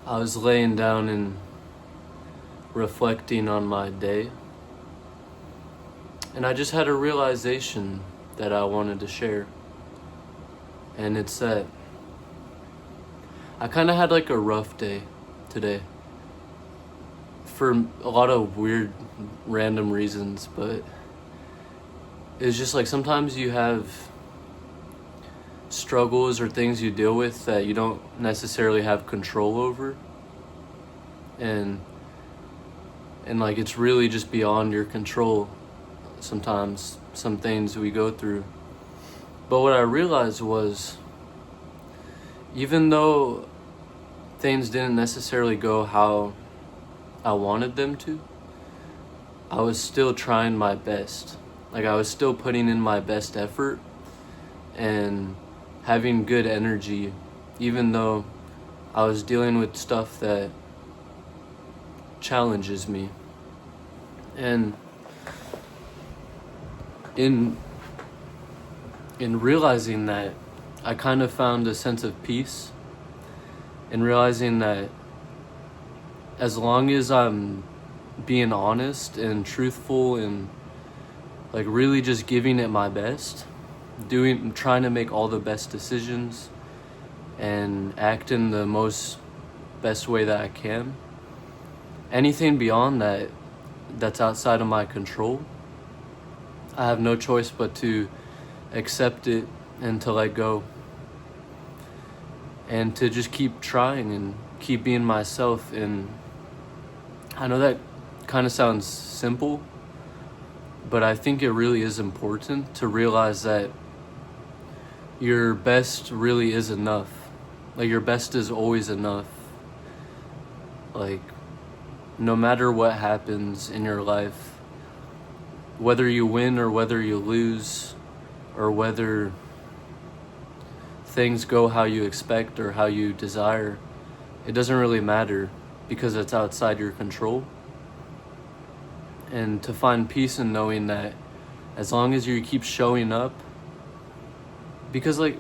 I was laying down and reflecting on my day, and I just had a realization that I wanted to share. And it's that I kind of had like a rough day today for a lot of weird, random reasons, but it's just like sometimes you have struggles or things you deal with that you don't necessarily have control over, and like it's really just beyond your control sometimes, some things we go through. But what I realized was, even though things didn't necessarily go how I wanted them to, I was still trying my best. Like, I was still putting in my best effort and having good energy, even though I was dealing with stuff that challenges me. And in realizing that, I kind of found a sense of peace in realizing that as long as I'm being honest and truthful and like really just giving it my best, trying to make all the best decisions and act in the best way that I can, anything beyond that that's outside of my control, I have no choice but to accept it and to let go and to just keep trying and keep being myself. And I know that kind of sounds simple, but I think it really is important to realize that your best really is enough. Like, your best is always enough. Like, no matter what happens in your life, whether you win or whether you lose, or whether things go how you expect or how you desire, it doesn't really matter because it's outside your control. And to find peace in knowing that as long as you keep showing up, because like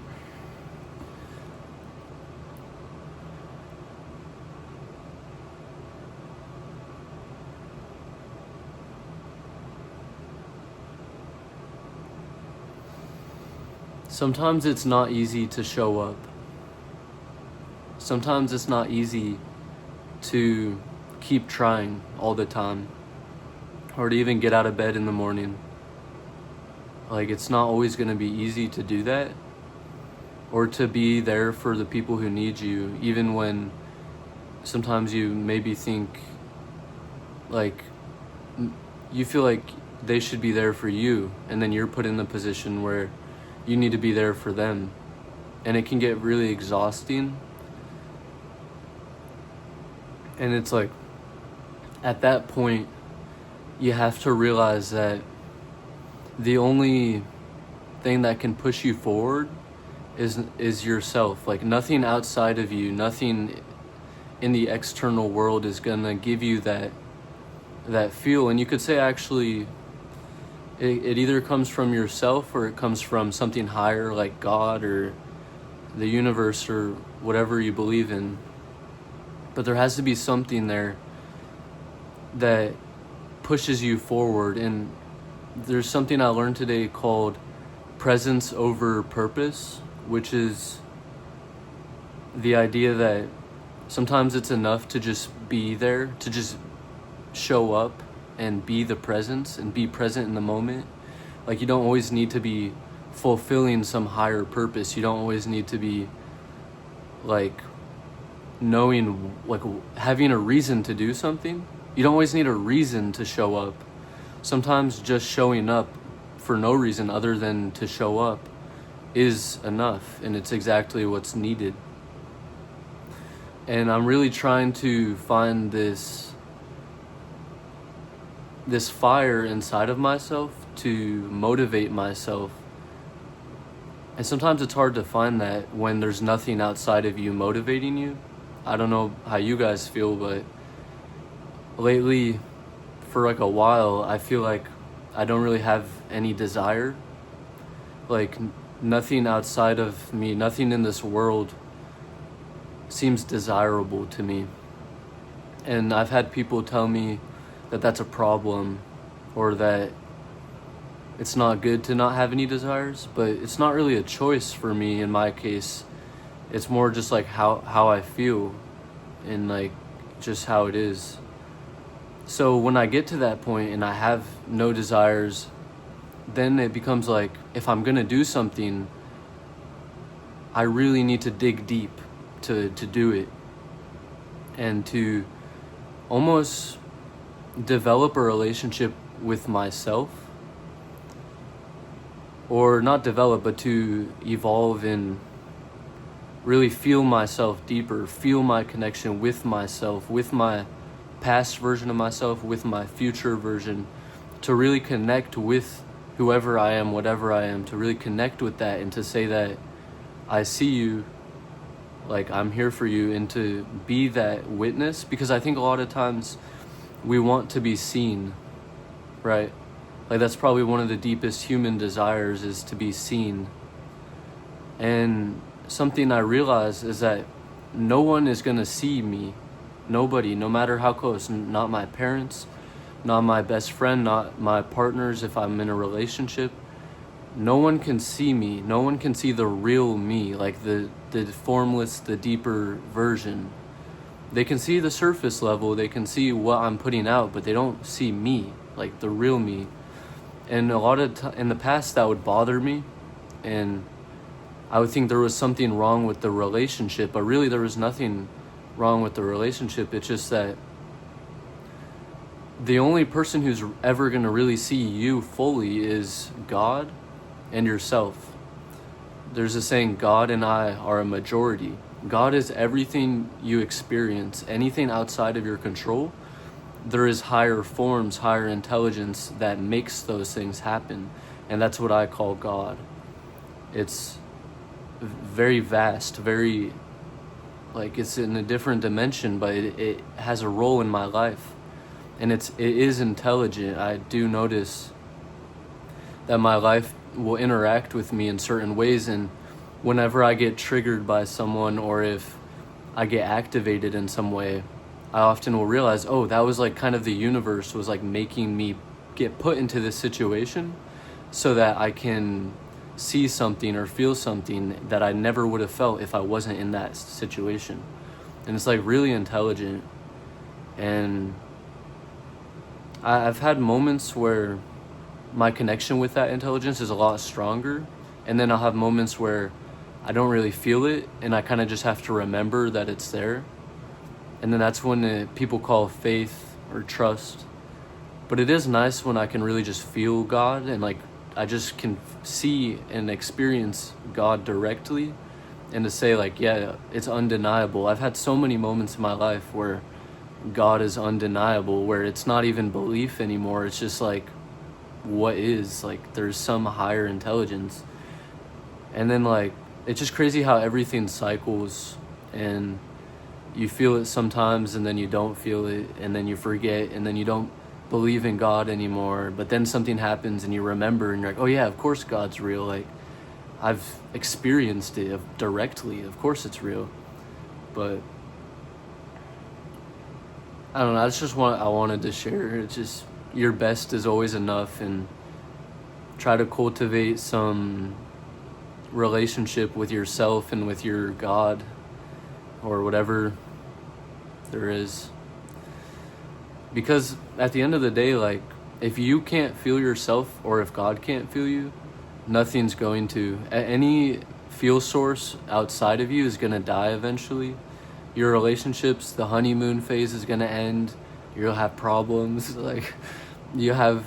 sometimes it's not easy to show up. Sometimes it's not easy to keep trying all the time, or to even get out of bed in the morning. Like, it's not always going to be easy to do that, or to be there for the people who need you, even when sometimes you maybe think like you feel like they should be there for you, and then you're put in the position where you need to be there for them. And it can get really exhausting. And it's like, at that point, you have to realize that the only thing that can push you forward is yourself. Like, nothing outside of you, nothing in the external world is gonna give you that feel. And you could say, actually, it either comes from yourself or it comes from something higher, like God or the universe or whatever you believe in. But there has to be something there that pushes you forward. And there's something I learned today called presence over purpose, which is the idea that sometimes it's enough to just be there, to just show up and be the presence and be present in the moment. Like, you don't always need to be fulfilling some higher purpose. You don't always need to be like knowing, like having a reason to do something. You don't always need a reason to show up. Sometimes just showing up for no reason other than to show up is enough, and it's exactly what's needed. And I'm really trying to find this fire inside of myself to motivate myself. And sometimes it's hard to find that when there's nothing outside of you motivating you. I don't know how you guys feel, but lately, for like a while, I feel like I don't really have any desire. Like, nothing outside of me, nothing in this world seems desirable to me. And I've had people tell me that that's a problem, or that it's not good to not have any desires, but it's not really a choice for me in my case. It's more just like how I feel, and like just how it is. So when I get to that point and I have no desires, then it becomes like, if I'm gonna do something, I really need to dig deep to do it, and to almost develop a relationship with myself, or not develop, but to evolve and really feel myself deeper, feel my connection with myself, with my past version of myself, with my future version, to really connect with whoever I am, whatever I am, to really connect with that, and to say that I see you, like I'm here for you, and to be that witness. Because I think a lot of times we want to be seen, right? Like that's probably one of the deepest human desires, is to be seen. And something I realize is that no one is gonna see me. Nobody, no matter how close. Not my parents, not my best friend, not my partners if I'm in a relationship. No one can see me. No one can see the real me, like the formless, the deeper version. They can see the surface level, they can see what I'm putting out, but they don't see me, like the real me. And a lot of in the past that would bother me, and I would think there was something wrong with the relationship, but really there was nothing wrong with the relationship. It's just that the only person who's ever going to really see you fully is God and yourself. There's a saying, God and I are a majority. God is everything you experience. Anything outside of your control, there is higher forms, higher intelligence that makes those things happen. And that's what I call God. It's very vast, very, like it's in a different dimension, but it has a role in my life. And it is intelligent. I do notice that my life will interact with me in certain ways, and whenever I get triggered by someone, or if I get activated in some way, I often will realize, oh, that was like kind of the universe was like making me get put into this situation so that I can see something or feel something that I never would have felt if I wasn't in that situation. And it's like really intelligent. And I've had moments where my connection with that intelligence is a lot stronger, and then I'll have moments where I don't really feel it, and I kind of just have to remember that it's there. And then that's when people call faith or trust. But it is nice when I can really just feel God, and like I just can see and experience God directly, and to say like, yeah, it's undeniable. I've had so many moments in my life where God is undeniable, where it's not even belief anymore. It's just like, what is, like there's some higher intelligence. And then like, it's just crazy how everything cycles, and you feel it sometimes, and then you don't feel it, and then you forget, and then you don't believe in God anymore. But then something happens and you remember, and you're like, oh yeah, of course God's real. Like I've experienced it directly. Of course it's real. But I don't know. That's just what I wanted to share. It's just, your best is always enough, and try to cultivate some relationship with yourself and with your God, or whatever there is. Because at the end of the day, like if you can't feel yourself, or if God can't feel you, nothing's going to. Any feel source outside of you is going to die eventually. Your relationships, the honeymoon phase is going to end. You'll have problems. Like you have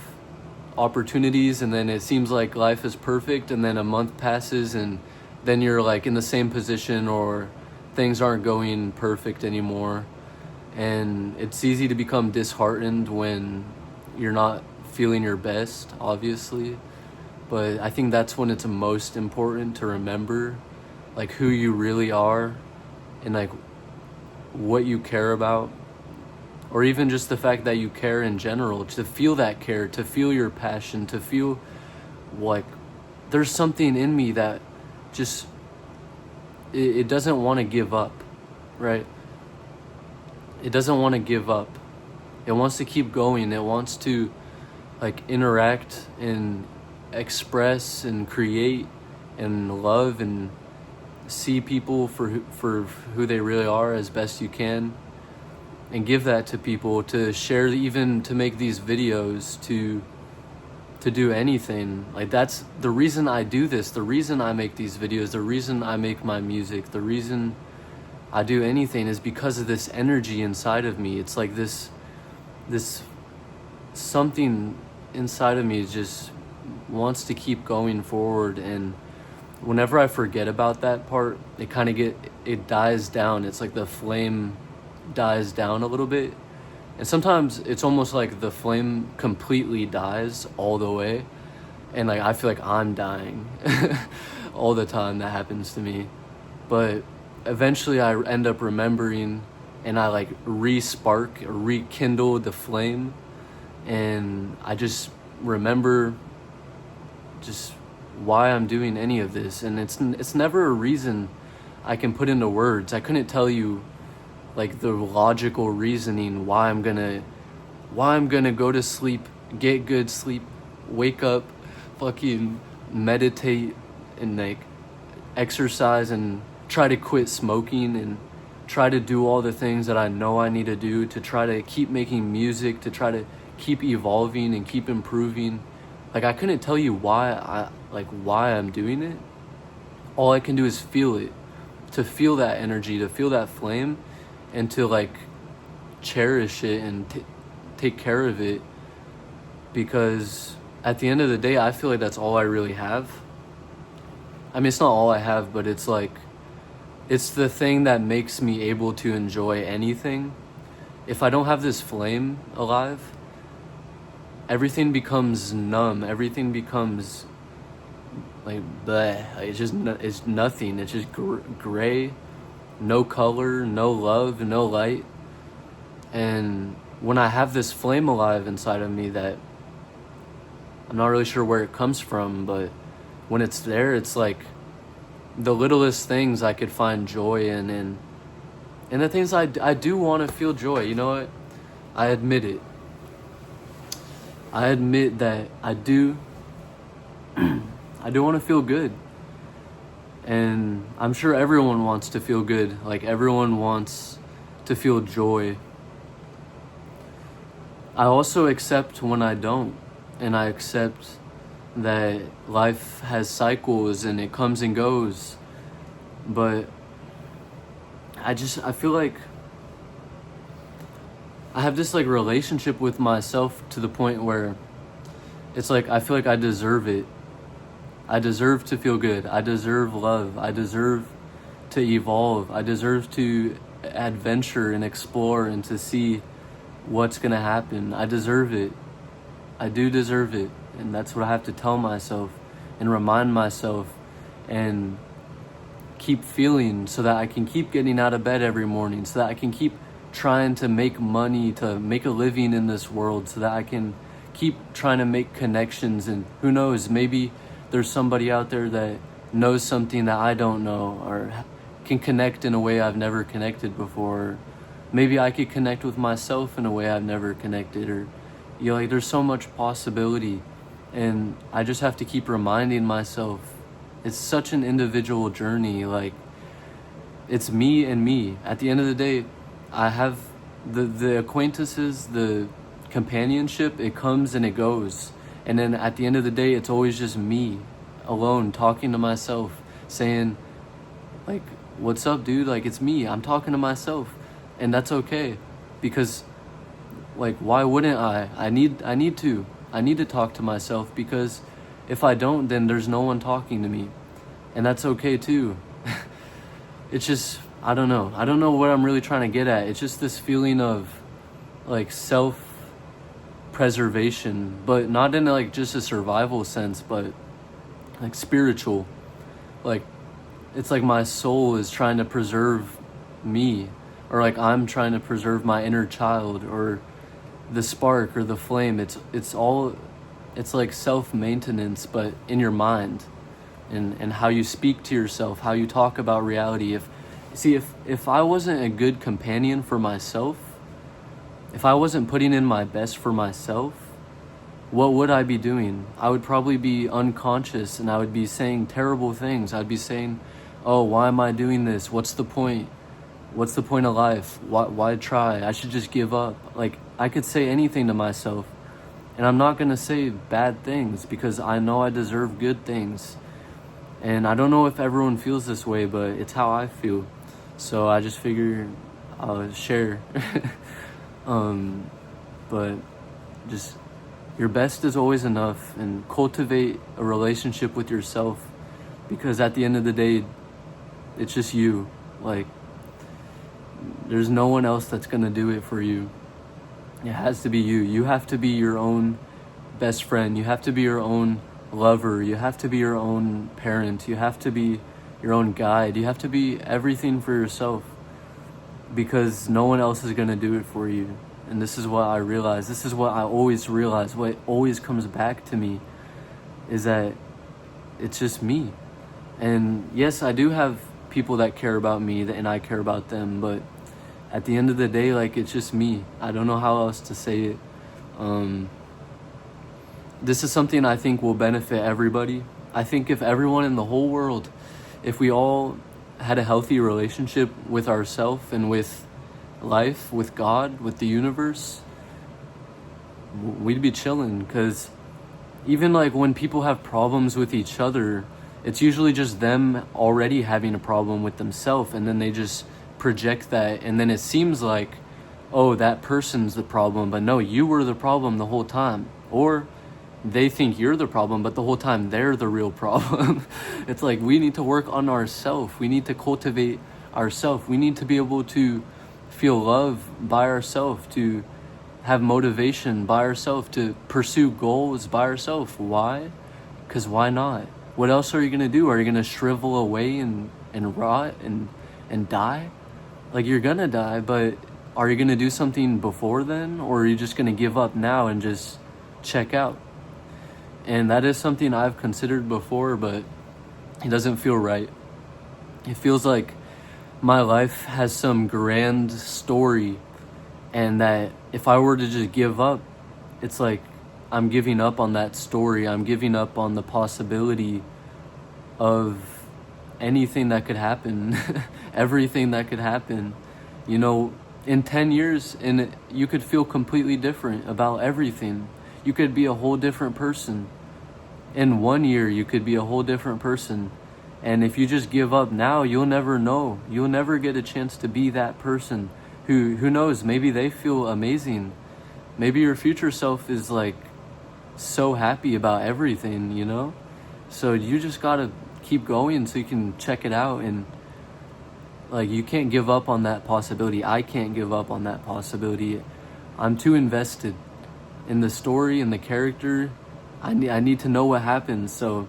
opportunities, and then it seems like life is perfect, and then a month passes, and then you're like in the same position, or things aren't going perfect anymore. And it's easy to become disheartened when you're not feeling your best, obviously. But I think that's when it's most important to remember like who you really are, and like what you care about, or even just the fact that you care in general, to feel that care, to feel your passion, to feel like there's something in me that just, it doesn't want to give up. right? It doesn't want to give up. It wants to keep going. It wants to like interact and express and create and love and see people for who they really are as best you can, and give that to people, to share, even to make these videos, to do anything. Like, that's the reason I do this, the reason I make these videos, the reason I make my music, the reason I do anything is because of this energy inside of me. It's like this something inside of me just wants to keep going forward, and whenever I forget about that part, it dies down. It's like the flame dies down a little bit, and sometimes it's almost like the flame completely dies all the way, and like I feel like I'm dying all the time. That happens to me, but eventually I end up remembering, and I like rekindle the flame, and I just remember just why I'm doing any of this. And it's never a reason I can put into words. I couldn't tell you like the logical reasoning why I'm gonna go to sleep, get good sleep, wake up, fucking meditate, and like exercise, and try to quit smoking, and try to do all the things that I know I need to do to try to keep making music, to try to keep evolving and keep improving. Like, I couldn't tell you why I'm doing it. All I can do is feel it, to feel that energy, to feel that flame, and to like cherish it and take care of it, because at the end of the day, I feel like that's all I really have. I mean, it's not all I have, but it's like, it's the thing that makes me able to enjoy anything. If I don't have this flame alive, everything becomes numb. Everything becomes like bleh. It's nothing. It's just gray, no color, no love, no light. And when I have this flame alive inside of me, that I'm not really sure where it comes from, but when it's there, it's like the littlest things I could find joy in, and the things I do want to feel joy. You know what? I admit it. I admit that I do want to feel good. And I'm sure everyone wants to feel good. Like, everyone wants to feel joy. I also accept when I don't. And I accept that life has cycles and it comes and goes. But I feel like I have this like relationship with myself to the point where it's like I feel like I deserve it. I deserve to feel good. I deserve love. I deserve to evolve. I deserve to adventure and explore and to see what's gonna happen. I deserve it. I do deserve it. And that's what I have to tell myself and remind myself and keep feeling, so that I can keep getting out of bed every morning, so that I can keep trying to make money, to make a living in this world, so that I can keep trying to make connections. And who knows, maybe there's somebody out there that knows something that I don't know, or can connect in a way I've never connected before. Maybe I could connect with myself in a way I've never connected, or like there's so much possibility. And I just have to keep reminding myself, it's such an individual journey. Like, it's me and me. At the end of the day, I have the acquaintances, the companionship, it comes and it goes. And then at the end of the day, it's always just me alone talking to myself, saying like, what's up, dude? Like, it's me. I'm talking to myself. And that's okay, because like, why wouldn't I? I need to talk to myself, because if I don't, then there's no one talking to me. And that's okay too. It's just, I don't know what I'm really trying to get at. It's just this feeling of like self-preservation, but not in like just a survival sense, but like spiritual. Like, it's like my soul is trying to preserve me, or like I'm trying to preserve my inner child, or the spark or the flame. It's like self-maintenance, but in your mind, and how you speak to yourself, how you talk about reality. See, if I wasn't a good companion for myself, if I wasn't putting in my best for myself, what would I be doing? I would probably be unconscious, and I would be saying terrible things. I'd be saying, oh, why am I doing this? What's the point? What's the point of life? Why try? I should just give up. Like, I could say anything to myself, and I'm not going to say bad things because I know I deserve good things. And I don't know if everyone feels this way, but it's how I feel. So I just figured I'll share. But just, your best is always enough, and cultivate a relationship with yourself, because at the end of the day, it's just you. Like, there's no one else that's gonna do it for you. It has to be you. You have to be your own best friend. You have to be your own lover. You have to be your own parent. You have to be your own guide. You have to be everything for yourself, because no one else is gonna do it for you. And this is what I realize. This is what I always realize. What always comes back to me is that it's just me. And yes, I do have people that care about me, and I care about them, but at the end of the day, like, it's just me. I don't know how else to say it. This is something I think will benefit everybody. I think if everyone in the whole world, if we all had a healthy relationship with ourselves and with life, with God, with the universe, we'd be chilling. Because even like when people have problems with each other, it's usually just them already having a problem with themselves, and then they just project that, and then it seems like, oh, that person's the problem, but no, you were the problem the whole time. Or they think you're the problem, but the whole time they're the real problem. It's like, we need to work on ourselves. We need to cultivate ourselves. We need to be able to feel love by ourselves, to have motivation by ourselves, to pursue goals by ourselves. Why? Because why not? What else are you going to do? Are you going to shrivel away and rot and die? Like, you're going to die, but are you going to do something before then? Or are you just going to give up now and just check out? And that is something I've considered before, but it doesn't feel right. It feels like my life has some grand story, and that if I were to just give up, it's like I'm giving up on that story. I'm giving up on the possibility of anything that could happen, everything that could happen. You know, in 10 years, and you could feel completely different about everything. You could be a whole different person. In 1 year, you could be a whole different person. And if you just give up now, you'll never know. You'll never get a chance to be that person who knows, maybe they feel amazing. Maybe your future self is like so happy about everything, you know? So you just gotta keep going so you can check it out. And like, you can't give up on that possibility. I can't give up on that possibility. I'm too invested in the story and the character. I need to know what happens. So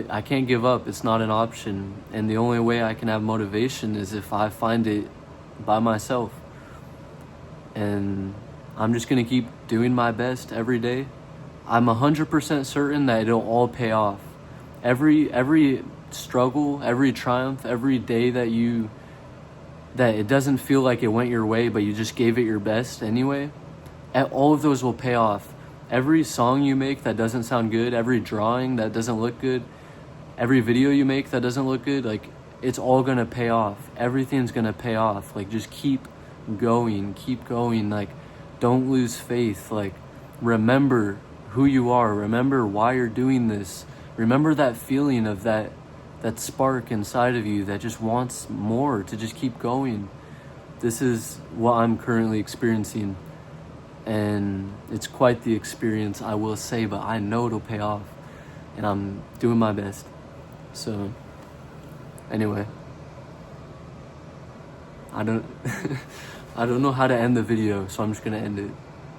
I can't give up. It's not an option. And the only way I can have motivation is if I find it by myself. And I'm just going to keep doing my best every day. I'm 100% certain that it'll all pay off. Every struggle, every triumph, every day that it doesn't feel like it went your way, but you just gave it your best anyway, all of those will pay off. Every song you make that doesn't sound good, every drawing that doesn't look good, every video you make that doesn't look good, like, it's all gonna pay off. Everything's gonna pay off. Like, just keep going. Like, don't lose faith. Like, remember who you are. Remember why you're doing this. Remember that feeling of that spark inside of you that just wants more, to just keep going. This is what I'm currently experiencing. And it's quite the experience, I will say, but I know it'll pay off. And I'm doing my best. So, anyway. I don't know how to end the video, so I'm just gonna end it.